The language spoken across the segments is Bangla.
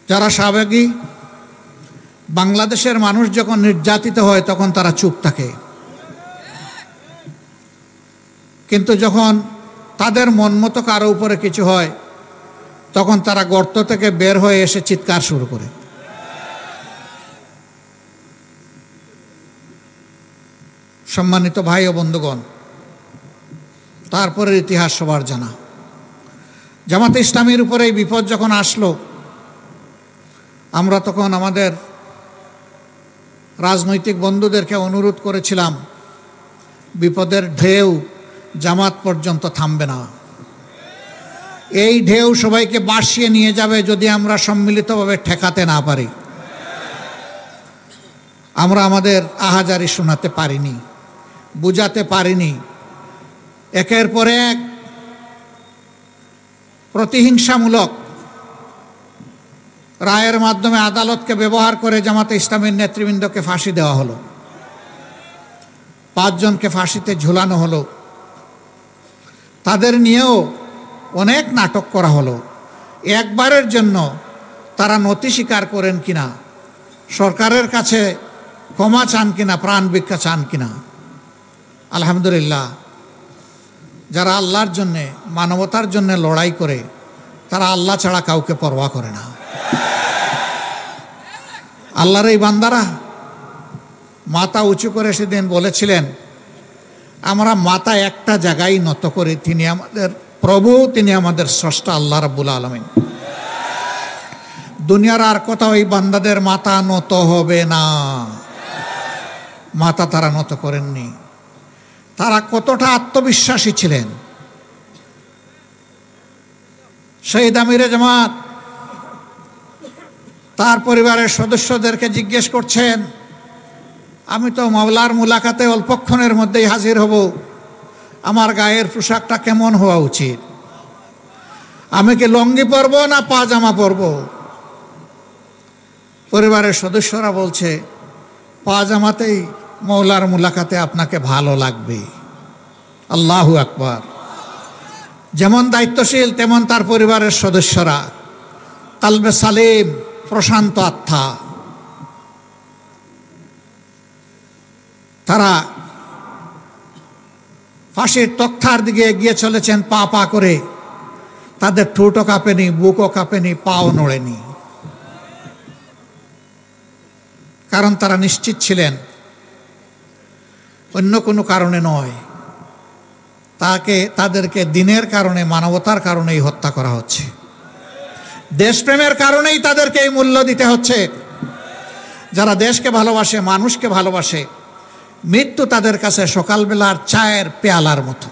যারা সাবেকি বাংলাদেশের মানুষ যখন নির্যাতিত হয় তখন তারা চুপ থাকে, কিন্তু যখন তাদের মন মতো কারো উপরে কিছু হয় তখন তারা গর্ত থেকে বের হয়ে এসে চিৎকার শুরু করে। সম্মানিত ভাই ও বন্ধুগণ, তারপরের ইতিহাস সবার জানা। জামাতে ইসলামীর উপরে এই বিপদ যখন আসলো, আমরা তখন আমাদের রাজনৈতিক বন্ধুদেরকে অনুরোধ করেছিলাম, বিপদের ঢেউ জামাত পর্যন্ত থামবে না, এই ঢেউ সবাইকে ভাসিয়ে নিয়ে যাবে যদি আমরা সম্মিলিতভাবে ঠেকাতে না পারি। আমরা আমাদের আহাজারি শোনাতে পারিনি, বুঝাতে পারিনি। একের পর এক প্রতিহিংসামূলক রায়ের মাধ্যমে আদালতকে ব্যবহার করে জামাতে ইসলামীর নেতৃবৃন্দকে ফাঁসি দেওয়া হলো, 5 জনকে ফাঁসিতে ঝুলানো হলো। তাদের নিয়েও অনেক নাটক করা হলো। একবারের জন্য তারা নথি স্বীকার করেন কিনা, সরকারের কাছে ক্ষমা চান কিনা, প্রাণ ভিক্ষা চান কিনা। আলহামদুলিল্লাহ, যারা আল্লাহর জন্যে, মানবতার জন্য লড়াই করে তারা আল্লাহ ছাড়া কাউকে পরোয়া করে না। আল্লাহর এই বান্দারা মাথা উঁচু করে সেদিন বলেছিলেন, আমরা মাথা একটা জায়গায় নত করি, তিনি আমাদের প্রভু, তিনি আমাদের স্রষ্টা আল্লাহ রাব্বুল আলামিন। দুনিয়ার আর কোথাও এই বান্দাদের মাথা নত হবে না। মাথা তারা নত করেননি। তারা কতটা আত্মবিশ্বাসী ছিলেন। শহীদ আমিরে জামাত তার পরিবারের সদস্যদেরকে জিজ্ঞেস করছেন, আমি তো মাওলার মুলাকাতে অল্পক্ষণের মধ্যেই হাজির হব, আমার গায়ের পোশাকটা কেমন হওয়া উচিত? আমি কি লঙ্গি পরব না পাজামা পরব? পরিবারের সদস্যরা বলছে, পাজামাতেই মাওলার মুলাকাতে আপনাকে ভালো লাগবে। আল্লাহু আকবার। যেমন দায়িত্বশীল তেমন তার পরিবারের সদস্যরা, কালবে সালিম, প্রশান্ত আত্মা। তারা ফাঁসির তক্তার দিকে এগিয়ে চলেছেন পা পা করে। তাদের ঠোঁটও কাঁপেনি, বুকও কাঁপেনি, পাও নড়েনি, কারণ তারা নিশ্চিত ছিলেন অন্য কোনো কারণে নয়, তাদেরকে দিনের কারণে, মানবতার কারণেই হত্যা করা হচ্ছে, দেশপ্রেমের কারণেই তাদেরকে এই মূল্য দিতে হচ্ছে। যারা দেশকে ভালোবাসে, মানুষকে ভালোবাসে, মৃত্যু তাদের কাছে সকালবেলার চায়ের পেয়ালার মতো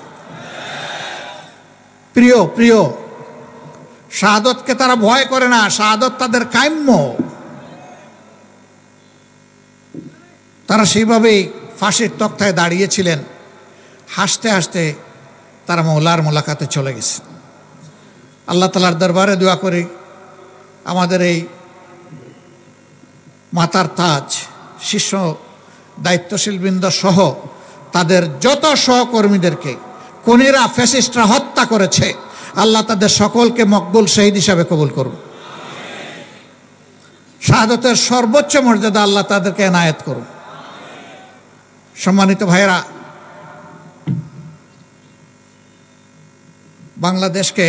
প্রিয়। প্রিয় শাহাদতকে তারা ভয় করে না, শাহাদত তাদের কাম্য। তারা সেইভাবেই ফাঁসির তক্তায় দাঁড়িয়েছিলেন। হাসতে হাসতে তারা মওলার মোলাকাতে চলে গেছে। আল্লাহ তাআলার দরবারে দোয়া করি, আমাদের এই মাতার তাজ শীর্ষ দায়িত্বশীলবৃন্দ সহ তাদের যত সহকর্মীদেরকে খুনিরা, ফ্যাসিস্টরা হত্যা করেছে, আল্লাহ তাদের সকলকে মকবুল শহীদ হিসাবে কবুল করুন। শাহাদতের সর্বোচ্চ মর্যাদা আল্লাহ তাদেরকে এনায়েত করুন। সম্মানিত ভাইয়েরা, বাংলাদেশকে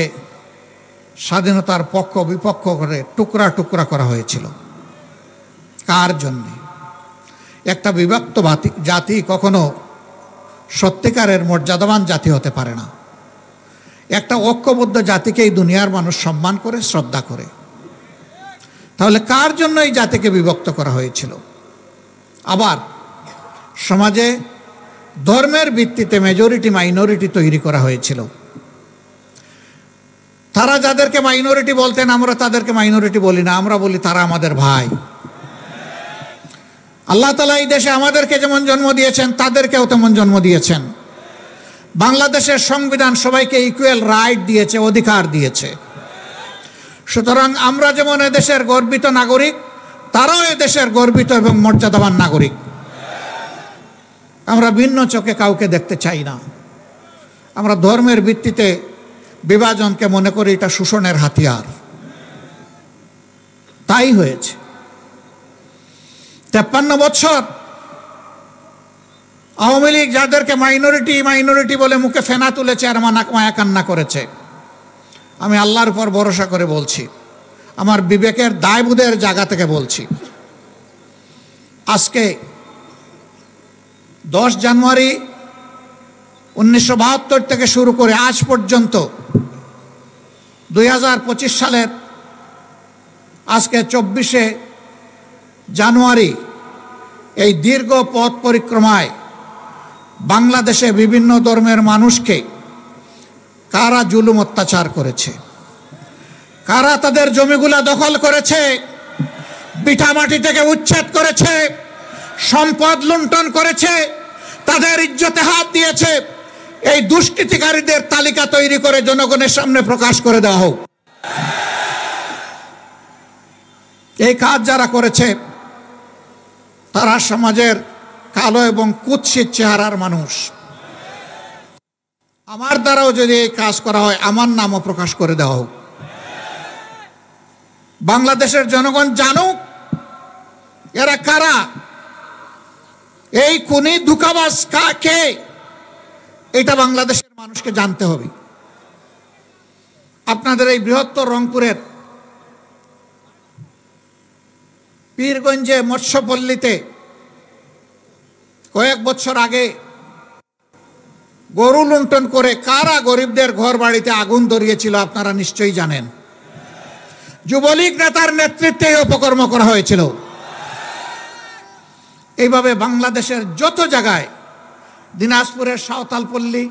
স্বাধীনতার পক্ষ বিপক্ষ করে টুকরা টুকরা করা হয়েছিল। কার জন্যে? একটা বিভক্ত জাতি কখনো সত্যিকারের মর্যাদাবান জাতি হতে পারে না। একটা ঐক্যবদ্ধ জাতিকেই দুনিয়ার মানুষ সম্মান করে, শ্রদ্ধা করে। তাহলে কার জন্য এই জাতিকে বিভক্ত করা হয়েছিল? আবার সমাজে ধর্মের ভিত্তিতে মেজরিটি মাইনরিটি তৈরি করা হয়েছিল। তারা যাদেরকে মাইনরিটি বলতেন, আমরা তাদেরকে মাইনরিটি বলি না, আমরা বলি তারা আমাদের ভাই। আল্লাহ তাআলা এই দেশে আমাদেরকে যেমন জন্ম দিয়েছেন, তাদেরকেও তেমন জন্ম দিয়েছেন। বাংলাদেশের সংবিধান সবাইকে ইকুয়াল রাইট দিয়েছে, অধিকার দিয়েছে। সুতরাং আমরা যেমন এদেশের গর্বিত নাগরিক, তারাও এদেশের গর্বিত এবং মর্যাদাবান নাগরিক। আমরা ভিন্ন চোখে কাউকে দেখতে চাই না। আমরা ধর্মের ভিত্তিতে বিভাজনকে মনে করি এটা শোষণের হাতিয়ার। তাই হয়েছে। 53 বছর আওয়ামী লীগ যাদেরকে মাইনরিটি মাইনরিটি বলে মুখে ফেনা তুলেছে আর মায়া কান্না করেছে, আমি আল্লাহর উপর ভরসা করে বলছি, আমার বিবেকের দায়বোধের জায়গা থেকে বলছি, আজকে 10 জানুয়ারি 1972 থেকে শুরু করে আজ পর্যন্ত 2025 সালের আজকে 24শে জানুয়ারি এই দীর্ঘ পথ পরিক্রমায় বাংলাদেশে বিভিন্ন ধর্মের মানুষকে কারা জুলুম অত্যাচার করেছে, কারা তাদের জমিগুলা দখল করেছে, ভিটামাটি থেকে উচ্ছেদ করেছে, সম্পদ লুণ্ঠন করেছে, তাদের ইজ্জতে হাত দিয়েছে, এই দুষ্কৃতিকারীদের তালিকা তৈরি করে জনগণের সামনে প্রকাশ করে দেওয়া হোক। এই কাজ যারা করেছে তারা সমাজের কালো এবং কুৎসিত চেহারার মানুষ। আমার দ্বারাও যদি এই কাজ করা হয়, আমার নামও প্রকাশ করে দেওয়া হোক। বাংলাদেশের জনগণ জানুক এরা কারা, এই খুনি ধোঁকাবাজ কে, এটা বাংলাদেশের মানুষকে জানতে হবে। আপনাদের এই বৃহত্তর রংপুরের পীরগঞ্জে মৎস্যপল্লীতে কয়েক বছর আগে গরু লুণ্ঠন করে কারা গরিবদের ঘর বাড়িতে আগুন ধরিয়েছিল আপনারা নিশ্চয়ই জানেন। যুবলীগ নেতার নেতৃত্বে অপকর্ম করা হয়েছিল। এইভাবে বাংলাদেশের যত জায়গায়, দিনাজপুরের সাঁওতালপল্লী,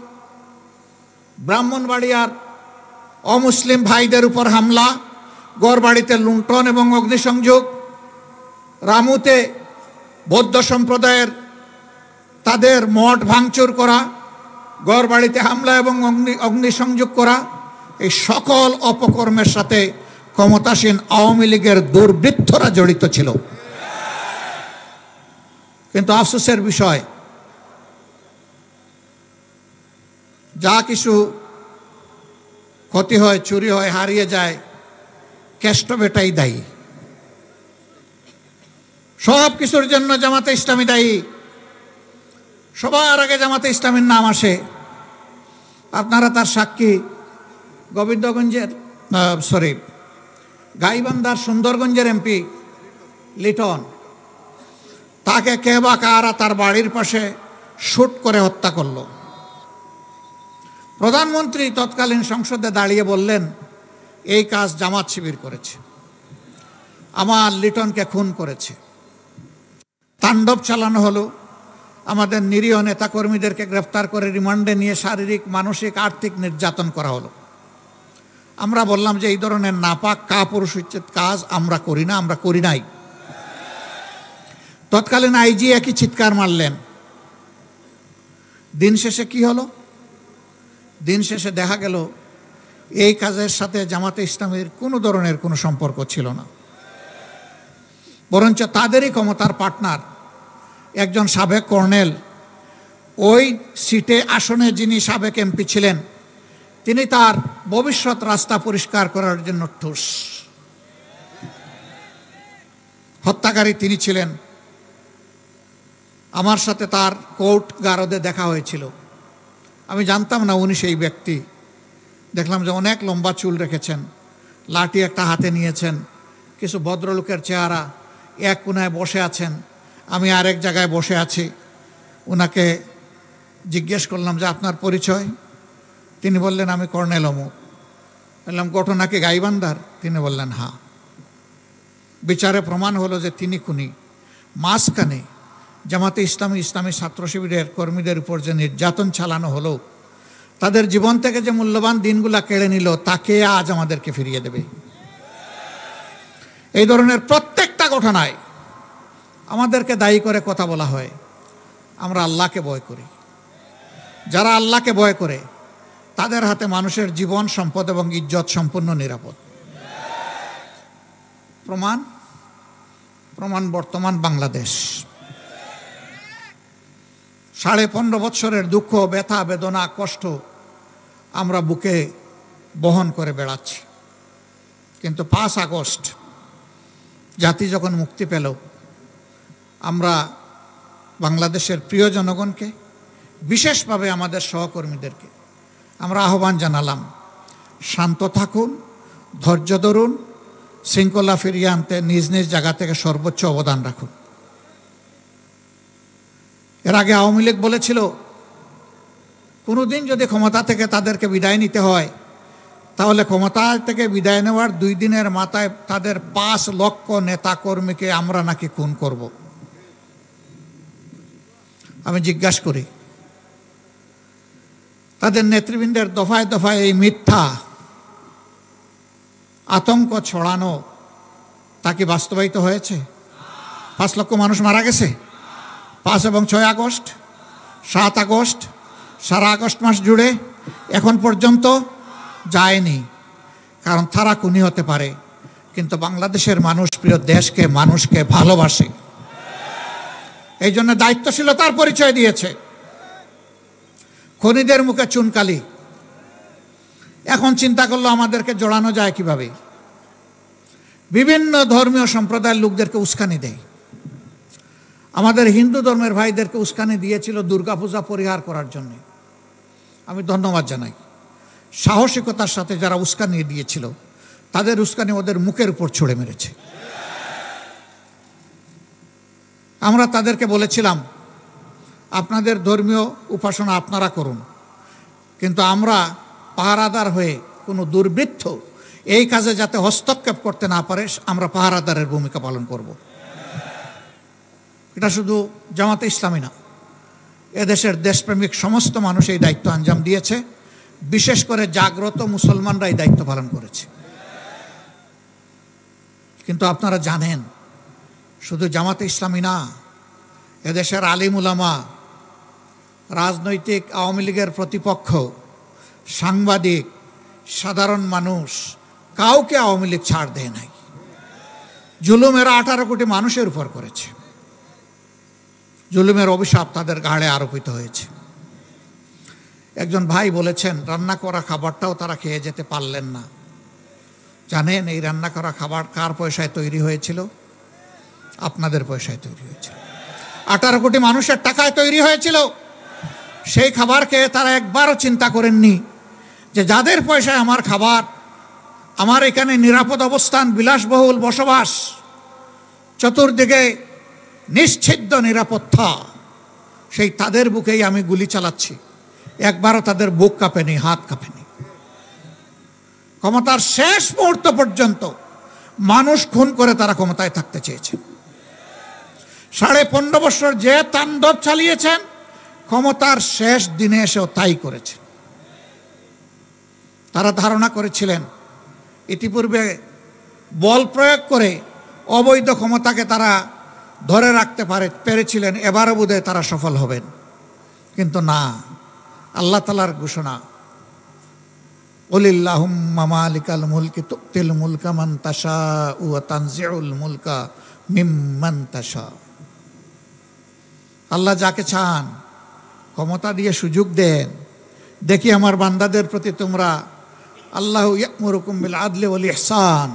ব্রাহ্মণবাড়িয়ার অমুসলিম ভাইদের উপর হামলা, গড়বাড়িতে লুণ্ঠন এবং অগ্নিসংযোগ, রামুতে বৌদ্ধ সম্প্রদায়ের তাদের মঠ ভাঙচুর করা, গড়বাড়িতে হামলা এবং অগ্নিসংযোগ করা, এই সকল অপকর্মের সাথে ক্ষমতাসীন আওয়ামী লীগের দুর্বৃত্তরা জড়িত ছিল। কিন্তু আফসোসের বিষয়, যা কিছু ক্ষতি হয়, চুরি হয়, হারিয়ে যায়, কেষ্ট বেটাই দায়ী। সব কিছুর জন্য জামাতে ইসলামী দায়ী। সবার আগে জামাতে ইসলামীর নাম আসে। আপনারা তার সাক্ষী। গোবিন্দগঞ্জের গাইবান্ধার সুন্দরগঞ্জের এমপি লিটন, তাকে কে বা কারা তার বাড়ির পাশে শুট করে হত্যা করল। প্রধানমন্ত্রী তৎকালীন সংসদে দাঁড়িয়ে বললেন, এই কাজ জামাত শিবির করেছে, আমার লিটনকে খুন করেছে। তাণ্ডব চালানো হলো, আমাদের নিরীহ নেতাকর্মীদেরকে গ্রেফতার করে রিমান্ডে নিয়ে শারীরিক, মানসিক, আর্থিক নির্যাতন করা হলো। আমরা বললাম যে এই ধরনের নাপাক কাপুরুষোচিত কাজ আমরা করি না, আমরা করি নাই। তৎকালীন আইজি একই চিৎকার মারলেন। দিন শেষে কি হলো? দিন শেষে দেখা গেল এই কাজের সাথে জামাতে ইসলামীর কোনো ধরনের কোনো সম্পর্ক ছিল না, বরঞ্চ তাদেরই ক্ষমতার পার্টনার একজন সাবেক কর্নেল, ওই সিটে আসনে যিনি সাবেক এমপি ছিলেন, তিনি তার ভবিষ্যৎ রাস্তা পরিষ্কার করার জন্য ঠুস। হত্যাকারী তিনি ছিলেন। আমার সাথে তার কোর্ট গারদে দেখা হয়েছিল। আমি জানতাম না উনি সেই ব্যক্তি। দেখলাম যে অনেক লম্বা চুল রেখেছেন, লাঠি একটা হাতে নিয়েছেন, কিছু ভদ্রলোকের চেহারা, এক কোনায় বসে আছেন, আমি আরেক জায়গায় বসে আছি। ওনাকে জিজ্ঞেস করলাম যে আপনার পরিচয়? তিনি বললেন আমি কর্নেল অমুক। বললাম ঘটনা কি গাইবান্ধার? তিনি বললেন হ্যাঁ। বিচারে প্রমাণ হলো যে তিনি খুনি। মাঝখানে জামাতে ইসলামী, ইসলামী ছাত্র শিবিরের কর্মীদের উপর যে নির্যাতন চালানো হলো, তাদের জীবন থেকে যে মূল্যবান দিনগুলা কেড়ে নিল, তাকে আজ আমাদেরকে ফিরিয়ে দেবে। এই ধরনের প্রত্যেকটা ঘটনায় আমাদেরকে দায়ী করে কথা বলা হয়। আমরা আল্লাহকে ভয় করি। যারা আল্লাহকে ভয় করে তাদের হাতে মানুষের জীবন, সম্পদ এবং ইজ্জত সম্পূর্ণ নিরাপদ। প্রমাণ বর্তমান বাংলাদেশ। 15.5 বছরের দুঃখ, ব্যথা, বেদনা, কষ্ট আমরা বুকে বহন করে বেড়াচ্ছি। কিন্তু 5 আগস্ট জাতি যখন মুক্তি পেল, আমরা বাংলাদেশের প্রিয় জনগণকে, বিশেষভাবে আমাদের সহকর্মীদেরকে আমরা আহ্বান জানালাম, শান্ত থাকুন, ধৈর্য ধরুন, শৃঙ্খলা ফিরিয়ে আনতে নিজ নিজ জায়গা থেকে সর্বোচ্চ অবদান রাখুন। এর আগে আওয়ামী লীগ বলেছিল, কোনোদিন যদি ক্ষমতা থেকে তাদেরকে বিদায় নিতে হয়, তাহলে ক্ষমতা থেকে বিদায় নেওয়ার 2 দিনের মাথায় তাদের 5 লক্ষ নেতাকর্মীকে আমরা নাকি খুন করব। আমি জিজ্ঞাসা করি, তাদের নেতৃবৃন্দের দফায় দফায় এই মিথ্যা আতঙ্ক ছড়ানো তা কি বাস্তবায়িত হয়েছে? 5 লক্ষ মানুষ মারা গেছে 5 এবং 6 আগস্ট, 7 আগস্ট, সারা আগস্ট মাস জুড়ে এখন পর্যন্ত যায়নি। কারণ তারা খুনি হতে পারে, কিন্তু বাংলাদেশের মানুষ প্রিয় দেশকে, মানুষকে ভালোবাসে, এই জন্য দায়িত্বশীলতার পরিচয় দিয়েছে। খুনিদের মুখে চুনকালি। এখন চিন্তা করলো আমাদেরকে জড়ানো যায় কিভাবে। বিভিন্ন ধর্মীয় সম্প্রদায়ের লোকদেরকে উস্কানি দেয়। আমাদের হিন্দু ধর্মের ভাইদেরকে উস্কানি দিয়েছিল দুর্গাপূজা পরিহার করার জন্য। আমি ধন্যবাদ জানাই সাহসিকতার সাথে যারা উস্কানি দিয়েছিল, তাদের উস্কানি ওদের মুখের উপর ছুঁড়ে মেরেছে। আমরা তাদেরকে বলেছিলাম, আপনাদের ধর্মীয় উপাসনা আপনারা করুন, কিন্তু আমরা পাহারাদার হয়ে কোনো দুর্বৃত্ত এই কাজে যাতে হস্তক্ষেপ করতে না পারে, আমরা পাহারাদারের ভূমিকা পালন করব। এটা শুধু জামাতে ইসলামী না, এদেশের দেশপ্রেমিক সমস্ত মানুষ এই দায়িত্ব আঞ্জাম দিয়েছে। বিশেষ করে জাগ্রত মুসলমানরা এই দায়িত্ব পালন করেছে। কিন্তু আপনারা জানেন, শুধু জামাতে ইসলামী না, এদেশের আলিম উলামা, রাজনৈতিক আওয়ামী লীগের প্রতিপক্ষ, সাংবাদিক, সাধারণ মানুষ, কাউকে আওয়ামী লীগ ছাড় দেয় নাই। জুলুমেরা 18 কোটি মানুষের উপর করেছে। জুলুমের অভিশাপ তাদের ঘাড়ে আরোপিত হয়েছে। একজন ভাই বলেছেন, রান্না করা খাবারটাও তারা খেয়ে যেতে পারলেন না। জানেন এই রান্না করা খাবার কার পয়সায় তৈরি হয়েছিল? আপনাদের পয়সায় তৈরি হয়েছিল। 18 কোটি মানুষের টাকায় তৈরি হয়েছিল। সেই খাবার খেয়ে তারা একবারও চিন্তা করেননি যে যাদের পয়সায় আমার খাবার, আমার এখানে নিরাপদ অবস্থান, বিলাসবহুল বসবাস, চতুর্দিকে নিশ্চিদ্র নিরাপত্তা, সেই তাদের বুকেই আমি গুলি চালাচ্ছি। একবারও তাদের বুক কাঁপেনি, হাত কাঁপেনি। ক্ষমতার শেষ মুহূর্ত পর্যন্ত মানুষ খুন করে তারা ক্ষমতায় থাকতে চেয়েছে। 15.5 বছর যে তাণ্ডব চালিয়েছেন, ক্ষমতার শেষ দিনে এসেও তাই করেছে। তারা ধারণা করেছিলেন ইতিপূর্বে বল প্রয়োগ করে অবৈধ ক্ষমতাকে তারা ধরে রাখতে পেরেছিলেন, এবারও বোধহয় তারা সফল হবেন। কিন্তু না, আল্লাহ তাআলার ঘোষণা, কুলিল্লাহুম্মা মালিকাল মুলকি তুতিল মুলকা মান তাশাউ ওয়া তানজিউল মুলকা মিম্মান তাশা। আল্লাহ যাকে চান ক্ষমতা দিয়ে সুযোগ দেন। দেখি আমার বান্দাদের প্রতি তোমরা, আল্লাহু ইয়া'মুরুকুম বিল আদলি ওয়াল ইহসান,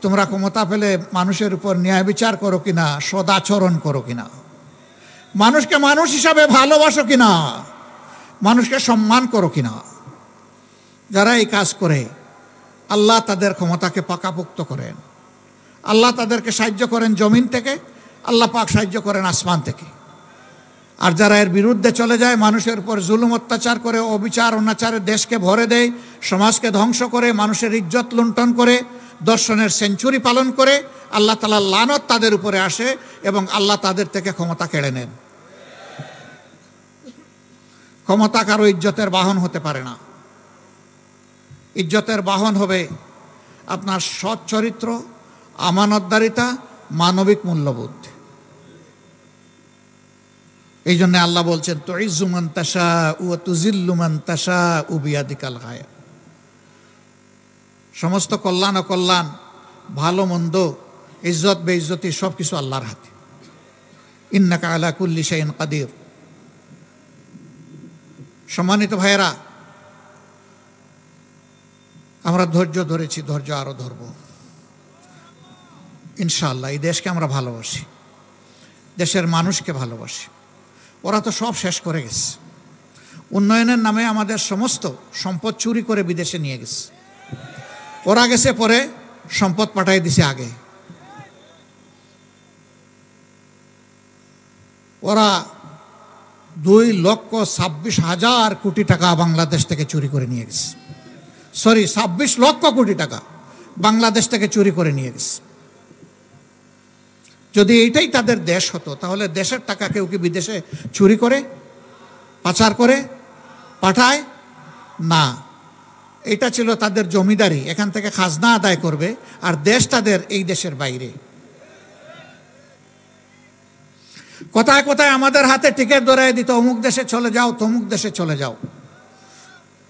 তোমরা ক্ষমতা পেলে মানুষের উপর ন্যায় বিচার করো কিনা, সদাচরণ করো কিনা, মানুষকে মানুষ হিসাবে ভালোবাসো কিনা, মানুষকে সম্মান করো কিনা। যারা এই কাজ করে, আল্লাহ তাদের ক্ষমতাকে পাকাপোক্ত করেন। আল্লাহ তাদেরকে সাহায্য করেন জমিন থেকে, আল্লাহ পাক সাহায্য করেন আসমান থেকে। আর যারা এর বিরুদ্ধে চলে যায়, মানুষের উপর জুলুম অত্যাচার করে, অবিচার অনাচারে দেশকে ভরে দেয়, সমাজকে ধ্বংস করে, মানুষের ইজ্জত লুণ্ঠন করে, দর্শনের সেঞ্চুরি পালন করে, আল্লাহ তাআলার লানত তাদের উপরে আসে এবং আল্লাহ তাদের থেকে ক্ষমতা কেড়ে নেন। ক্ষমতা কারো ইজ্জতের বাহন হতে পারে না। ইজ্জতের বাহন হবে আপনার সৎ চরিত্র, আমানতদারিতা, মানবিক মূল্যবোধ। এই জন্য আল্লাহ বলছেন, তুইজ্জু মান তাশাউ ওয়া তুযিল্লু মান তাশাউ বিয়াদিকাল খায়র। সমস্ত কল্যাণ অকল্যাণ, ভালো মন্দ, ইজ্জত বেইজ্জতি সব কিছু আল্লাহর হাতে। ইন্নাকা আলা কুল্লি শাইইন কাদির। সম্মানিত ভাইয়েরা, আমরা ধৈর্য ধরেছি, ধৈর্য আরো ধরব। ইনশাআল্লাহ এই দেশকে আমরা ভালোবাসি, দেশের মানুষকে ভালোবাসি। ওরা তো সব শেষ করে গেছে। উন্নয়নের নামে আমাদের সমস্ত সম্পদ চুরি করে বিদেশে নিয়ে গেছে। ওরা গেছে পরে সম্পদ পাঠাই দিছে আগে। ওরা 2,26,000 কোটি টাকা বাংলাদেশ থেকে চুরি করে নিয়ে গেছে। সরি, 26 লক্ষ কোটি টাকা বাংলাদেশ থেকে চুরি করে নিয়ে গেছে। যদি এইটাই তাদের দেশ হতো তাহলে দেশের টাকা কেউ কি বিদেশে চুরি করে, পাচার করে পাঠায় না। এটা ছিল তাদের জমিদারি, এখান থেকে খাজনা আদায় করবে, আর দেশ তাদের এই দেশের বাইরে। কোথায় কোথায় আমাদের হাতে টিকিট ধরাই দিত, অমুক দেশে চলে যাও, তমুক দেশে চলে যাও।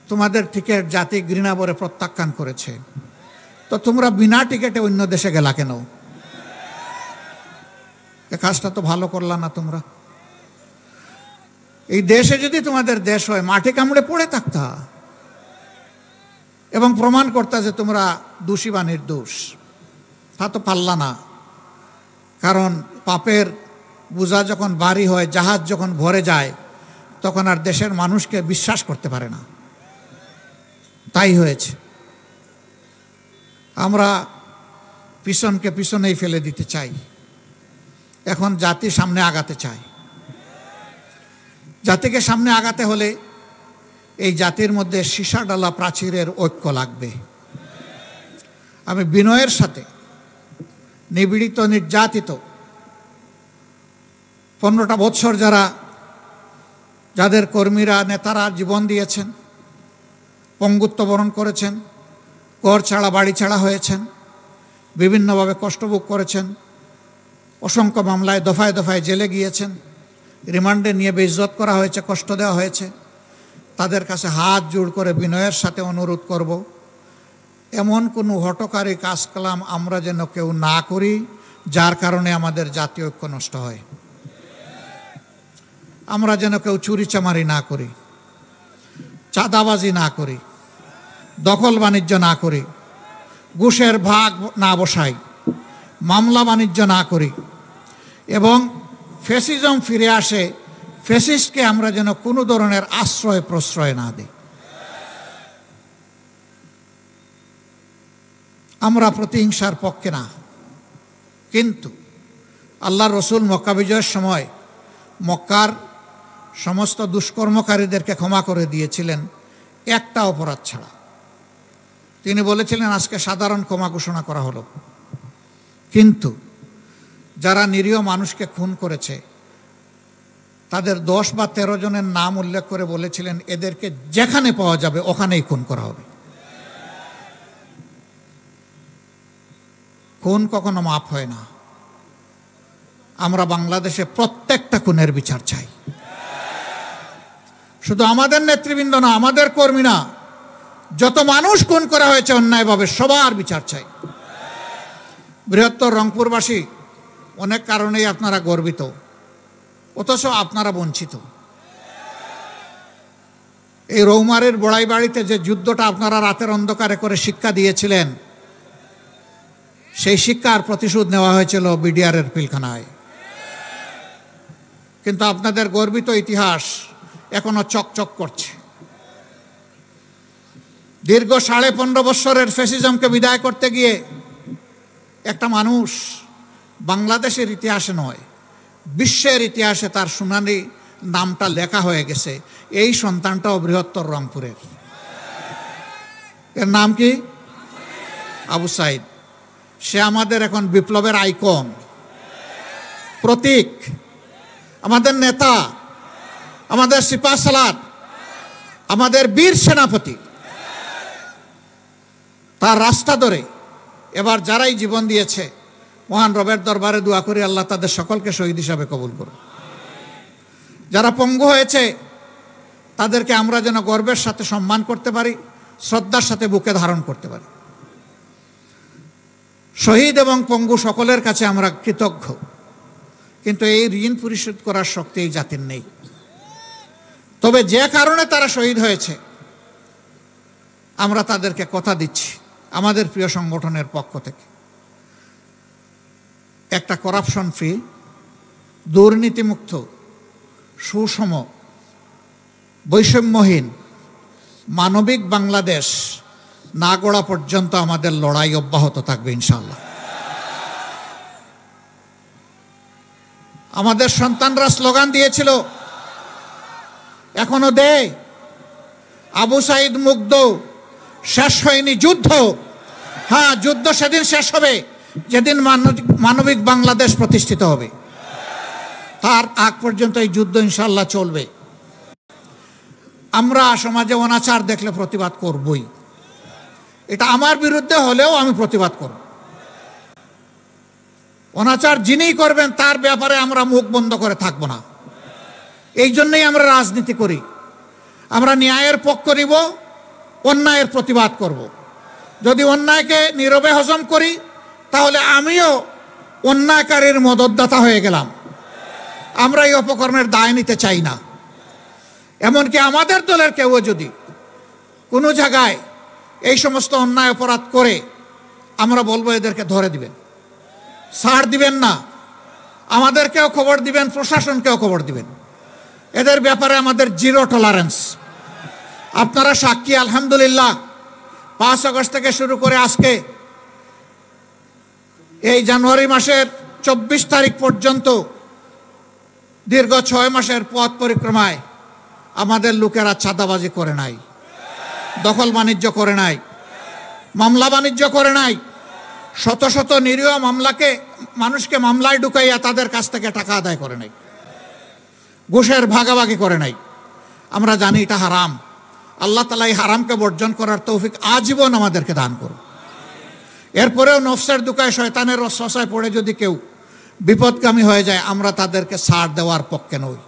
তোমাদের টিকিট জাতি ঘৃণা ভরে প্রত্যাখ্যান করেছে, তো তোমরা বিনা টিকিটে অন্য দেশে গেলা কেন? এ কাজটা তো ভালো করলা না তোমরা। এই দেশে যদি তোমাদের দেশ হয় মাটি কামড়ে পড়ে থাকতা এবং প্রমাণ করতা যে তোমরা দোষী বা নির্দোষ। তা তো পারলা না, কারণ পাপের বোঝা যখন ভারী হয়, জাহাজ যখন ভরে যায়, তখন আর দেশের মানুষকে বিশ্বাস করতে পারে না। তাই হয়েছে। আমরা পিছনকে পিছনেই ফেলে দিতে চাই, এখন জাতি সামনে আগাতে চাই। জাতিকে সামনে আগাতে হলে এই জাতির মধ্যে সীসাডালা প্রাচীরের ঐক্য লাগবে। আমি বিনয়ের সাথে নিপীড়িত, নির্যাতিত 15টা বৎসর যাদের কর্মীরা, নেতারা জীবন দিয়েছেন, পঙ্গুত্ব বরণ করেছেন, ঘর ছাড়া বাড়ি ছাড়া হয়েছেন, বিভিন্নভাবে কষ্টভোগ করেছেন, অসংখ্য মামলায় দফায় দফায় জেলে গিয়েছেন, রিমান্ডে নিয়ে বেইজ্জত করা হয়েছে, কষ্ট দেওয়া হয়েছে, তাদের কাছে হাত জোড় করে বিনয়ের সাথে অনুরোধ করব, এমন কোনো হঠকারী কাজকলাম আমরা যেন কেউ না করি যার কারণে আমাদের জাতীয় ঐক্য নষ্ট হয়। আমরা যেন কেউ চুরিচামারি না করি, চাঁদাবাজি না করি, দখল বাণিজ্য না করি, ঘুষের ভাগ না বসাই, মামলা বাণিজ্য না করি, এবং ফ্যাসিজম ফিরে আসে, ফ্যাসিস্টকে আমরা যেন কোনো ধরনের আশ্রয় প্রশ্রয় না দিই। আমরা প্রতিহিংসার পক্ষে না, কিন্তু আল্লাহ রসুল মক্কা বিজয়ের সময় মক্কার সমস্ত দুষ্কর্মকারীদেরকে ক্ষমা করে দিয়েছিলেন একটা অপরাধ ছাড়া। তিনি বলেছিলেন আজকে সাধারণ ক্ষমা ঘোষণা করা হলো, কিন্তু যারা নিরীহ মানুষকে খুন করেছে তাদের 10 বা 13 জনের নাম উল্লেখ করে বলেছিলেন এদেরকে যেখানে পাওয়া যাবে ওখানেই খুন করা হবে। খুন কখনো মাফ হয় না। আমরা বাংলাদেশে প্রত্যেকটা খুনের বিচার চাই, শুধু আমাদের নেতৃবৃন্দ না, আমাদের কর্মী না, যত মানুষ খুন করা হয়েছে অন্যায়ভাবে সবার বিচার চাই। বৃহত্তর রংপুরবাসী অনেক কারণেই আপনারা গর্বিত, অথচ আপনারা বঞ্চিত। এই রৌমারের বড়াই বাড়িতে যে যুদ্ধটা আপনারা রাতের অন্ধকারে করে শিক্ষা দিয়েছিলেন, সেই শিক্ষার প্রতিশোধ নেওয়া হয়েছিল বিডিআরের পিলখানায়। কিন্তু আপনাদের গর্বিত ইতিহাস এখনো চকচক করছে। দীর্ঘ 15.5 বছরের ফ্যাসিজমকে বিদায় করতে গিয়ে একটা মানুষ বাংলাদেশের ইতিহাসে নয়, বিশ্বের ইতিহাসে তার সোনালী নামটা লেখা হয়ে গেছে। এই সন্তানটাও বৃহত্তর রংপুরের। এর নাম কি? আবু সাইদ। সে আমাদের এখন বিপ্লবের আইকন, প্রতীক, আমাদের নেতা, আমাদের সিপাহসালার, আমাদের বীর সেনাপতি। তার রাস্তা ধরে এবার যারাই জীবন দিয়েছে, মহান রবের দরবারে দোয়া করি আল্লাহ তাদের সকলকে শহীদ হিসাবে কবুল করুন। যারা পঙ্গু হয়েছে তাদেরকে আমরা যেন গর্বের সাথে সম্মান করতে পারি, শ্রদ্ধার সাথে বুকে ধারণ করতে পারি। শহীদ এবং পঙ্গু সকলের কাছে আমরা কৃতজ্ঞ, কিন্তু এই ঋণ পরিশোধ করার শক্তি এই জাতির নেই। তবে যে কারণে তারা শহীদ হয়েছে আমরা তাদেরকে কথা দিচ্ছি আমাদের প্রিয় সংগঠনের পক্ষ থেকে, একটা করাপশন ফ্রি, দুর্নীতিমুক্ত, সুষম, বৈষম্যহীন, মানবিক বাংলাদেশ না গড়া পর্যন্ত আমাদের লড়াই অব্যাহত থাকবে ইনশাআল্লাহ। আমাদের সন্তানরা স্লোগান দিয়েছিল, এখনো দেয়, আবু সাইদ মুগ্ধ, শেষ হয়নি যুদ্ধ। হ্যাঁ, যুদ্ধ সেদিন শেষ হবে যেদিন মানবিক বাংলাদেশ প্রতিষ্ঠিত হবে। তার আগ পর্যন্ত এই যুদ্ধ ইনশাআল্লাহ চলবে। আমরা সমাজে অনাচার দেখলে প্রতিবাদ করবই। এটা আমার বিরুদ্ধে হলেও আমি প্রতিবাদ করব। অনাচার যিনিই করবেন তার ব্যাপারে আমরা মুখ বন্ধ করে থাকব না। এই জন্যই আমরা রাজনীতি করি। আমরা ন্যায়ের পক্ষ নিব, অন্যায়ের প্রতিবাদ করব। যদি অন্যায়কে নীরবে হজম করি তাহলে আমিও অন্যায়কারীর মদতদাতা হয়ে গেলাম। আমরা এই অপকর্মের দায় নিতে চাই না। এমনকি আমাদের দলের কেউ যদি কোনো জায়গায় এই সমস্ত অন্যায় অপরাধ করে, আমরা বলবো এদেরকে ধরে দিবেন, ছাড় দিবেন না। আমাদেরকেও খবর দিবেন, প্রশাসনকেও খবর দিবেন। এদের ব্যাপারে আমাদের জিরো টলারেন্স। আপনারা সাক্ষী, আলহামদুলিল্লাহ 5 আগস্ট থেকে শুরু করে আজকে এই জানুয়ারি মাসের 24 তারিখ পর্যন্ত দীর্ঘ 6 মাসের পথ পরিক্রমায় আমাদের লোকেরা চাঁদাবাজি করে নাই, দখল বাণিজ্য করে নাই, মামলা বাণিজ্য করে নাই, শত শত নিরীহ মানুষকে মামলায় ঢুকাইয়া তাদের কাছ থেকে টাকা আদায় করে নাই, ঘুষের ভাগাভাগি করে নাই। আমরা জানি এটা হারাম। আল্লাহ তাআলা এই হারামকে বর্জন করার তৌফিক আজীবন আমাদেরকে দান করুন। এরপরেও নফসের দুকায় শয়তানের ওয়াসওয়াসায় পড়ে যদি কেউ বিপদগামী হয়ে যায়, আমরা তাদেরকে ছাড় দেওয়ার পক্ষে নই।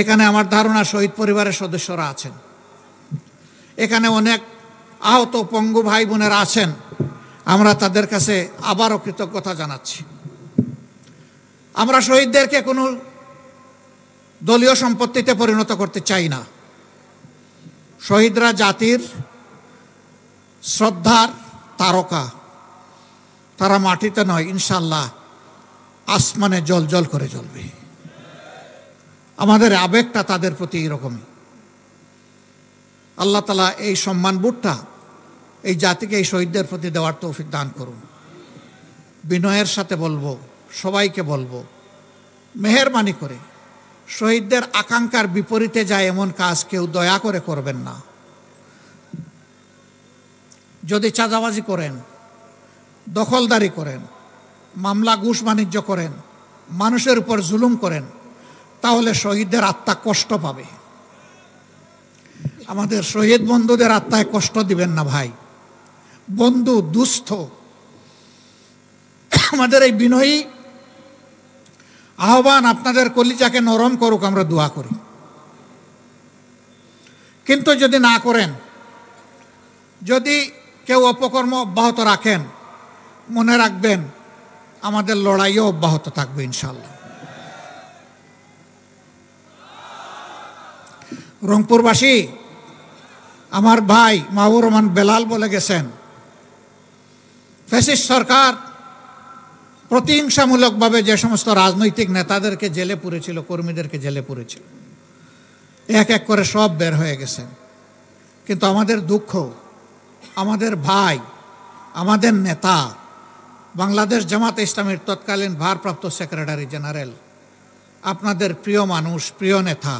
এখানে আমার ধারণা শহীদ পরিবারের সদস্যরা আছেন, এখানে অনেক আহত পঙ্গু ভাই বোনেরা আছেন। আমরা তাদের কাছে আবারও কৃতজ্ঞতা জানাচ্ছি। আমরা শহীদদেরকে কোনো দলীয় সম্পত্তিতে পরিণত করতে চাই না। শহীদরা জাতির শ্রদ্ধার তারকা। তারা মাটিতে নয়, ইনশাআল্লাহ আসমানে জ্বলজ্বল করে জ্বলবে। আমাদের আবেগটা তাদের প্রতি এইরকমই। আল্লাহ তাআলা এই সম্মানবোধটা এই জাতিকে, এই শহীদদের প্রতি দেওয়ার তৌফিক দান করুন। বিনয়ের সাথে বলবো, সবাইকে বলবো, মেহেরবানি করে শহীদদের আকাঙ্ক্ষার বিপরীতে যায় এমন কাজ কেউ দয়া করে করবেন না। যদি চাঁদাবাজি করেন, দখলদারি করেন, মামলা ঘুষ বাণিজ্য করেন, মানুষের উপর জুলুম করেন, তাহলে শহীদদের আত্মা কষ্ট পাবে। আমাদের শহীদ বন্ধুদের আত্মায় কষ্ট দিবেন না ভাই। বন্ধু দুস্থ, আমাদের এই বিনয়ী আহ্বান আপনাদের কলিজাকে নরম করুক, আমরা দোয়া করি। কিন্তু যদি না করেন, যদি কেউ অপকর্ম অব্যাহত রাখেন, মনে রাখবেন আমাদের লড়াইও অব্যাহত থাকবে ইনশাআল্লাহ। রংপুরবাসী, আমার ভাই মাহবুর রহমান বেলাল বলে গেছেন, ফ্যাসিস্ট সরকার প্রতিহিংসামূলকভাবে যে সমস্ত রাজনৈতিক নেতাদেরকে জেলে পুরেছিল, কর্মীদেরকে জেলে পুরেছিল, এক এক করে সব বের হয়ে গেছেন। কিন্তু আমাদের দুঃখ, আমাদের ভাই, আমাদের নেতা, বাংলাদেশ জামাতে ইসলামীর তৎকালীন ভারপ্রাপ্ত সেক্রেটারি জেনারেল, আপনাদের প্রিয় মানুষ, প্রিয় নেতা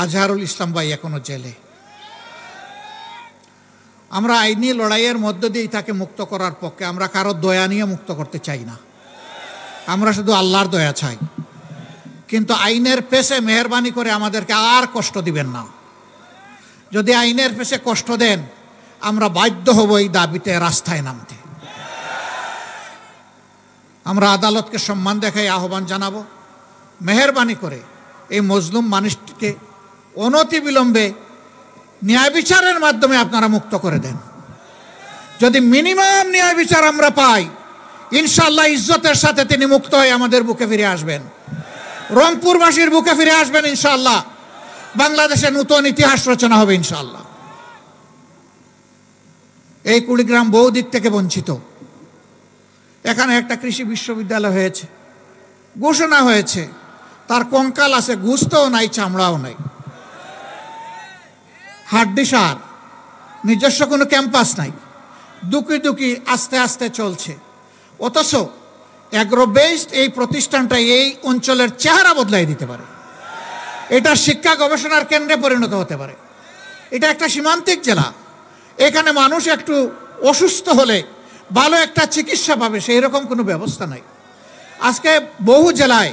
আজহারুল ইসলাম ভাই এখনো জেলে। আমরা আইনি লড়াইয়ের মধ্য দিয়েই তাকে মুক্ত করার পক্ষে। আমরা কারো দয়া নিয়ে মুক্ত করতে চাই না, আমরা শুধু আল্লাহর দয়া চাই। কিন্তু আইনের পেশে মেহেরবানি করে আমাদেরকে আর কষ্ট দিবেন না। যদি আইনের পেশে কষ্ট দেন, আমরা বাধ্য হব এই দাবিতে রাস্তায় নামতে। আমরা আদালতকে সম্মান দেখাই আহ্বান জানাবো, মেহেরবানি করে এই মজলুম মানুষটিকে অনতিবিলম্বে ন্যায় বিচারের মাধ্যমে আপনারা মুক্ত করে দেন। যদি মিনিমাম ন্যায় বিচার আমরা পাই, ইনশাআল্লাহ ইজ্জতের সাথে তিনি মুক্ত হয়ে আমাদের বুকে ফিরে আসবেন, রংপুরবাসীর বুকে ফিরে আসবেন ইনশাআল্লাহ। বাংলাদেশে নতুন ইতিহাস রচনা হবে ইনশাআল্লাহ। এই কুড়িগ্রাম বহু দিক থেকে বঞ্চিত, এখানে একটা কৃষি বিশ্ববিদ্যালয় হয়েছে, ঘোষণা হয়েছে, তার কঙ্কাল আছে, গুস্তও নাই, চামড়াও নাই, হাড্ডি সার, নিজস্ব কোনো ক্যাম্পাস নাই, দুকি দুকি আস্তে আস্তে চলছে। অথচ অ্যাগ্রো বেসড এই প্রতিষ্ঠানটা এই অঞ্চলের চেহারা বদলাই দিতে পারে, এটা শিক্ষা গবেষণার কেন্দ্রে পরিণত হতে পারে। এটা একটা সীমান্তিক জেলা, এখানে মানুষ একটু অসুস্থ হলে ভালো একটা চিকিৎসা পাবে, সেই রকম কোনো ব্যবস্থা নাই। আজকে বহু জেলায়,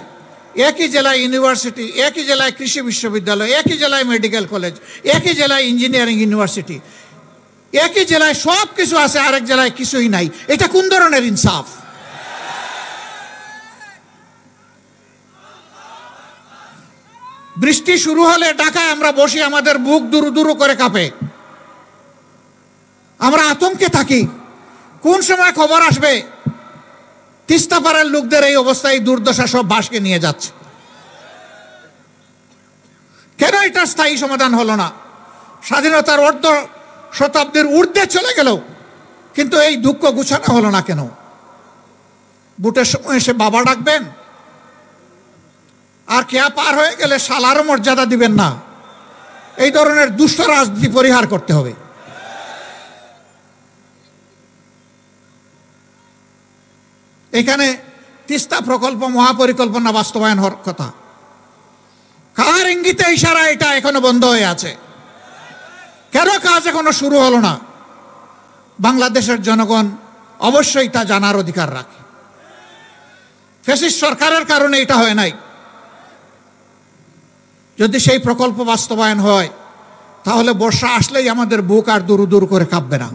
একই জেলায় ইউনিভার্সিটি, একই জেলায় কৃষি বিশ্ববিদ্যালয়, একই জেলায় মেডিকেল কলেজ, একই জেলায় ইঞ্জিনিয়ারিং ইউনিভার্সিটি, একই জেলায় সব কিছু আছে, আরেক জেলায় কিছুই নাই। এটা কোন ধরনের ইনসাফ? বৃষ্টি শুরু হলে ঢাকায় আমরা বসি, আমাদের বুক দুরু দুরু করে কাঁপে, আমরা আতঙ্কে থাকি কোন সময় খবর আসবে তিস্তা পাড়ার লোকদের এই অবস্থায়, দুর্দশা সব বাসকে নিয়ে যাচ্ছে। কেন এটা স্থায়ী সমাধান হলো না? স্বাধীনতার অর্ধ শতাব্দীর ঊর্ধ্বে চলে গেল, কিন্তু এই দুঃখ গুছানো হলো না কেন? বুটের সময় এসে বাবা ডাকবেন, আর কেয়া পার হয়ে গেলে শালারও মর্যাদা দিবেন না। এই ধরনের দুষ্ট রাজনীতি পরিহার করতে হবে। এখানে তিস্তা প্রকল্প মহাপরিকল্পনা বাস্তবায়ন হওয়ার কথা, কার ইঙ্গিতে ইশারা এটা এখনো বন্ধ হয়ে আছে? কেন কাজ এখনো শুরু হলো না? বাংলাদেশের জনগণ অবশ্যই তা জানার অধিকার রাখে। ফ্যাসিস্ট সরকারের কারণে এটা হয় নাই। যদি সেই প্রকল্প বাস্তবায়ন হয়, তাহলে বর্ষা আসলেই আমাদের বুক আর দুরু দুরু করে কাঁপবে না।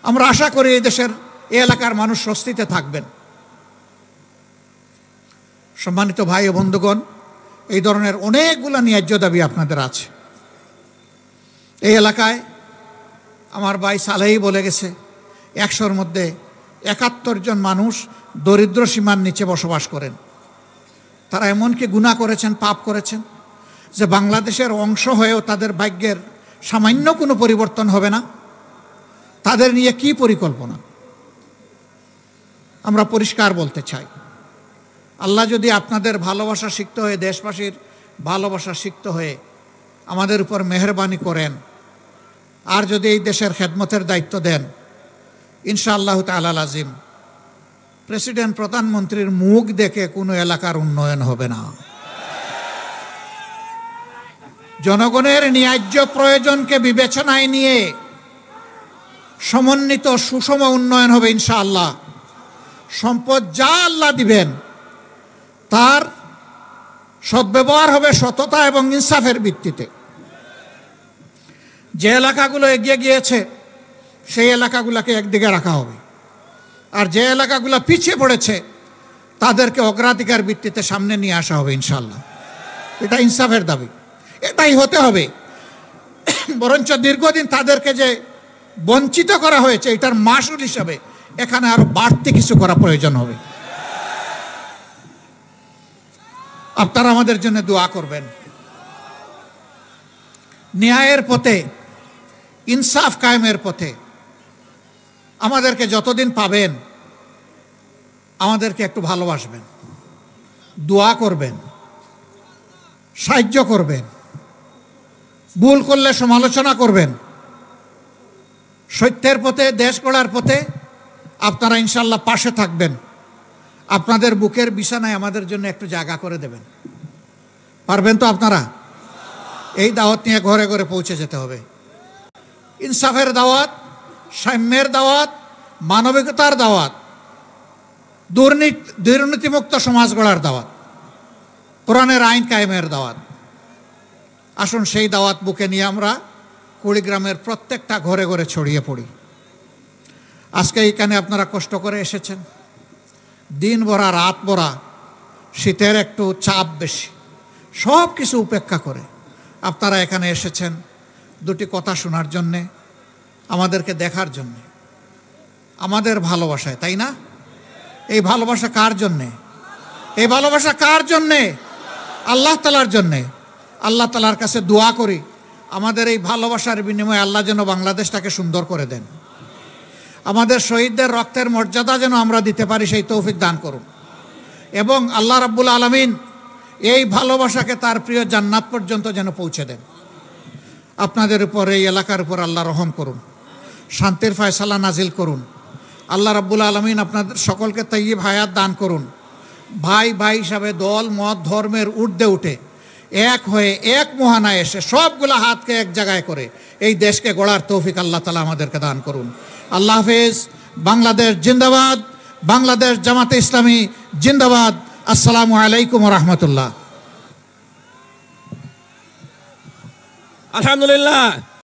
আমরা আশা করি এই দেশের এই এলাকার মানুষ স্বস্তিতে থাকবেন। সম্মানিত ভাই ও বন্ধুগণ, এই ধরনের অনেকগুলো ন্যায্য দাবি আপনাদের আছে। এই এলাকায় আমার ভাই সালেহি বলে গেছে, 100-র মধ্যে 71 জন মানুষ দরিদ্র সীমার নিচে বসবাস করেন। তারা এমনকি গুনাহ করেছেন, পাপ করেছেন, যে বাংলাদেশের অংশ হয়েও তাদের ভাগ্যের সামান্য কোনো পরিবর্তন হবে না। তাদের নিয়ে কি পরিকল্পনা? আমরা পরিষ্কার বলতে চাই, আল্লাহ যদি আপনাদের ভালোবাসা শিখতে হয়ে, দেশবাসীর ভালোবাসা শিখতে হয়ে আমাদের উপর মেহেরবানি করেন, আর যদি এই দেশের খেদমতের দায়িত্ব দেন, ইনশাআল্লাহ তাআলা আজিম প্রেসিডেন্ট, প্রধানমন্ত্রীর মুখ দেখে কোনো এলাকার উন্নয়ন হবে না। জনগণের ন্যায্য প্রয়োজনকে বিবেচনায় নিয়ে সমন্বিত সুষম উন্নয়ন হবে ইনশাআল্লাহ। সম্পদ যা আল্লাহ দিবেন তার সদ্ব্যবহার হবে সততা এবং ইনসাফের ভিত্তিতে। যে এলাকাগুলো এগিয়ে গিয়েছে সেই এলাকাগুলোকে একদিকে রাখা হবে, আর যে এলাকাগুলো পিছিয়ে পড়েছে তাদেরকে অগ্রাধিকার ভিত্তিতে সামনে নিয়ে আসা হবে ইনশাআল্লাহ। এটা ইনসাফের দাবি, এটাই হতে হবে। বরঞ্চ দীর্ঘদিন তাদেরকে যে বঞ্চিত করা হয়েছে, এটার মাসুল হিসাবে এখানে আরো বাড়তি কিছু করা প্রয়োজন হবে। আপনারা আমাদের জন্য দোয়া করবেন। ন্যায়ের পথে, ইনসাফ কায়েমের পথে আমাদেরকে যতদিন পাবেন, আমাদেরকে একটু ভালোবাসবেন, দোয়া করবেন, সাহায্য করবেন, ভুল করলে সমালোচনা করবেন। সত্যের পথে, দেশ গড়ার পথে আপনারা ইনশাআল্লাহ পাশে থাকবেন। আপনাদের বুকের বিছানায় আমাদের জন্য একটু জায়গা করে দেবেন। পারবেন তো আপনারা? এই দাওয়াত নিয়ে ঘরে ঘরে পৌঁছে যেতে হবে। ইনসাফের দাওয়াত, সাম্যের দাওয়াত, মানবিকতার দাওয়াত, দুর্নীতিমুক্ত সমাজ গড়ার দাওয়াত, কোরআনের আইন কায়েমের দাওয়াত। আসুন সেই দাওয়াত বুকে নিয়ে আমরা কুড়িগ্রামের প্রত্যেকটা ঘরে ঘরে ছড়িয়ে পড়ি। আজকে এখানে আপনারা কষ্ট করে এসেছেন, দিন ভরা রাত ভরা, শীতের একটু চাপ বেশি, সব কিছু উপেক্ষা করে আপনারা এখানে এসেছেন দুটি কথা শোনার জন্যে, আমাদেরকে দেখার জন্যে, আমাদের ভালোবাসায়, তাই না? এই ভালোবাসা কার জন্যে? এই ভালোবাসা কার জন্যে? আল্লাহ তাআলার জন্যে। আল্লাহ তাআলার কাছে দোয়া করি আমাদের এই ভালোবাসার বিনিময়ে আল্লাহ যেন বাংলাদেশটাকে সুন্দর করে দেন। আমাদের শহীদদের রক্তের মর্যাদা যেন আমরা দিতে পারি সেই তৌফিক দান করুন। এবং আল্লাহ রাব্বুল আলামিন এই ভালোবাসাকে তার প্রিয় জান্নাত পর্যন্ত যেন পৌঁছে দেন। আপনাদের উপর, এই এলাকার উপর আল্লাহ রহম করুন, শান্তির ফয়সালা নাজিল করুন। আল্লাহ রাব্বুল আলামিন আপনাদের সকলকে তাইয়্যিব হায়াত দান করুন। ভাই ভাই হিসাবে দল মত ধর্মের ঊর্ধ্বে উঠে এক হয়ে এক মোহানায় এসে সবগুলো হাতকে এক জায়গায় করে এই দেশকে গড়ার তৌফিক আল্লাহ তাআলা আমাদেরকে দান করুন। আল্লাহ হাফেজ। বাংলাদেশ জিন্দাবাদ। বাংলাদেশ জামাতে ইসলামী জিন্দাবাদ। আসসালামু আলাইকুম ওয়া রাহমাতুল্লাহ। আলহামদুলিল্লাহ।